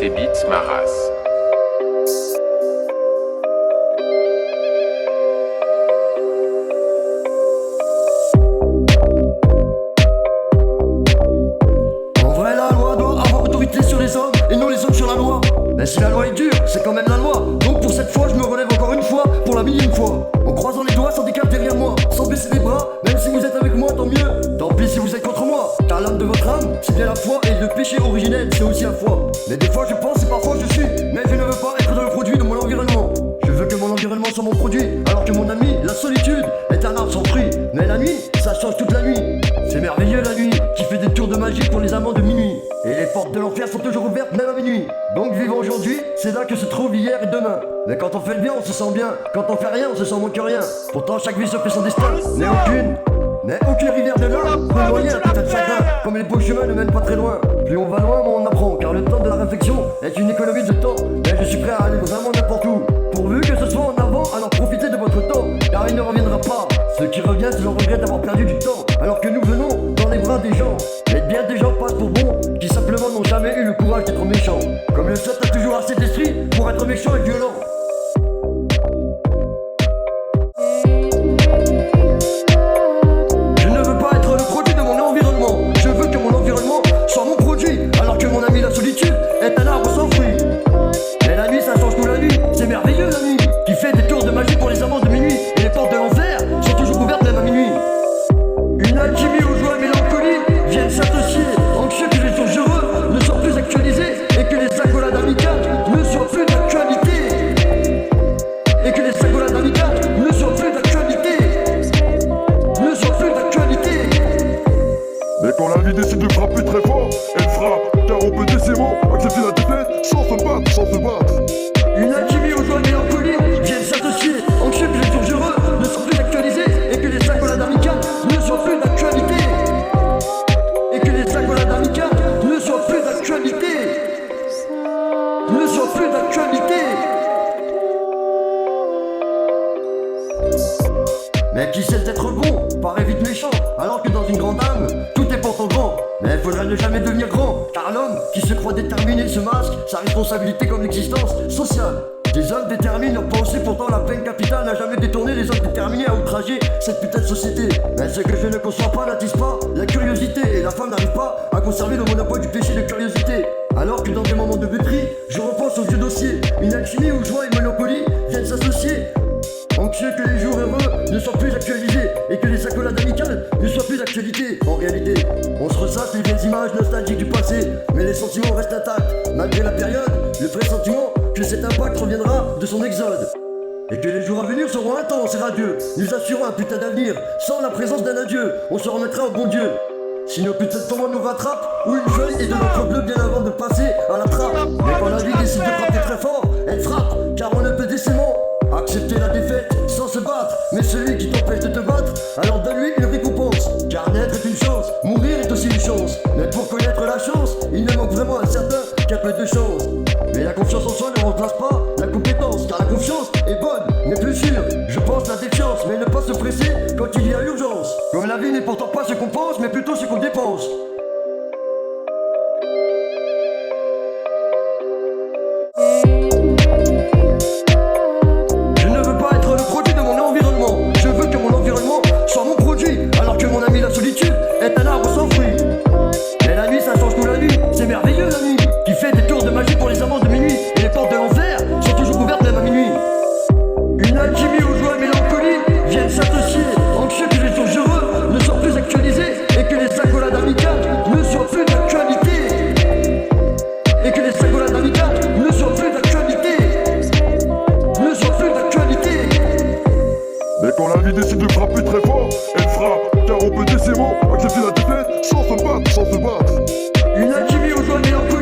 C'est Beats ma race. En vrai, la loi doit avoir autorité sur les hommes et non les hommes sur la loi. Mais si la loi est dure, c'est quand même la loi. Donc pour cette fois, je me relève encore une fois, pour la millième fois. En croisant les doigts sans décap derrière moi, sans baisser les bras. Même si vous êtes avec moi, tant mieux. Tant pis si vous êtes contre moi. Car l'âme de votre âme, c'est bien la foi. Et le péché originel, c'est aussi la foi. Mais des fois je pense et parfois je suis. Mais je ne veux pas être le produit de mon environnement. Je veux que mon environnement soit mon produit. Alors que mon ami, la solitude, est un arbre sans fruit. Mais la nuit, ça change toute la nuit. C'est merveilleux la nuit, qui fait des tours de magie pour les amants de minuit. Et les portes de l'enfer sont toujours ouvertes même à minuit. Donc vivre aujourd'hui, c'est là que se trouve hier et demain. Mais quand on fait le bien, on se sent bien. Quand on fait rien, on se sent moins que rien. Pourtant chaque vie se fait son destin. Mais aucune rivière de larmes peut noyer un putain de chagrin. Comme les beaux chemins ne mènent pas très loin. Plus on va loin, moins on apprend. Car le temps de la réflexion est une économie de temps. Mais je suis prêt à aller vraiment n'importe où. Pourvu que ce soit en avant, alors profitez de votre temps. Car il ne reviendra pas. Ceux qui reviennent, c'est le regret d'avoir perdu du temps. Alors que nous venons dans les bras des gens. Mais bien des gens passent pour bons, qui simplement n'ont jamais eu le courage d'être méchants. Comme le seul a toujours assez d'esprit pour être méchant et violent. Je ne veux pas être le produit de mon environnement. Je veux que mon environnement soit mon produit. Alors que mon ami la solitude est un arbre sans fruit. Mais la nuit ça change tout la nuit. C'est merveilleux la nuit, qui fait des tours de magie pour les amants de minuit. Et les portes de l'enfer sont toujours ouvertes même à minuit. Une alchimie aux joies et mélancolies viennent s'associer. Anxieux que les jours heureux ne soient plus actualisés. Et que les accolades amicales ne soient plus d'actualité. Et que les accolades amicales ne soient plus d'actualité. Ne soient plus d'actualité. Mais quand la vie décide de frapper très fort, elle frappe. Car on peut décemment accepter la défaite sans se battre, sans se battre. Une alchimie aux joies et mélancolies viennent s'associer. Anxieux que les jours heureux ne soient plus actualisés. Et que les accolades amicales ne soient plus d'actualité. Et que les accolades amicales ne soient plus d'actualité. Ne soient plus d'actualité. Mais qui sait être bon, paraît vite méchant. Alors que dans une grande âme, tout est pourtant grand. Mais il faudrait ne jamais devenir grand. Car l'homme qui se croit déterminé se masque sa responsabilité comme l'existence sociale. Des hommes déterminés ont pensé, pourtant la peine capitale n'a jamais détourné les hommes déterminés à outrager cette putain de société. Mais ce que je ne conçois pas n'attise pas la curiosité. Et la femme n'arrive pas à conserver le monopole du péché de curiosité. Alors que dans des moments de buterie, je repense aux vieux dossiers. Une alchimie où joie et mélancolie viennent s'associer. Anxieux que les jours heureux ne soient plus actualisés. Et que les accolades amicales ne soient plus d'actualité. En réalité, on se ressasse les vieilles images nostalgiques du passé. Mais les sentiments restent intacts. Malgré la période, le pressentiment que cet impact reviendra de son exode. Et que les jours à venir seront intenses et radieux, nous assurant un putain d'avenir. Sans la présence d'un adieu, on se remettra au bon Dieu. Si nos putains de tourments nous rattrapent, ou une feuille et de notre bleu bien avant de passer à la trappe. Mais quand la vie décide de frapper très fort, elle frappe. Car on ne peut décemment accepter la défaite sans se battre. Mais celui qui t'empêche de te battre, alors donne-lui une récompense. Car naître est une chose, mourir est aussi une chance. Mais pour connaître la chance, il ne manque vraiment à certains qu'un peu de chance. Mais la confiance en soi ne remplace pas la compétence. Car la confiance est bonne, mais plus sûre. Je pense la défiance, mais ne pas se presser quand il y a urgence. Comme la vie n'est pourtant pas ce qu'on pense, mais plutôt ce qu'on dépense. Je ne veux pas être le produit de mon environnement. Je veux que mon environnement soit mon produit. Alors que mon ami la solitude est un arbre sans fruit. Mais la nuit ça change tout la nuit. C'est merveilleux la nuit, qui fait des tours de magie pour les amants de minuit. Et les portes de l'enfer sont toujours ouvertes même à minuit. Une alchimie aux joies et mélancolies viennent s'associer. Anxieux que les jours heureux ne soient plus actualisés. Et que les accolades amicales ne soient plus d'actualité. Et que les accolades amicales ne soient plus d'actualité. Ne soient plus d'actualité. Mais quand la vie décide de frapper très fort, elle frappe. Car on peut décemment accepter la défaite sans se battre, sans se battre. Une alchimie aux joies et mélancolies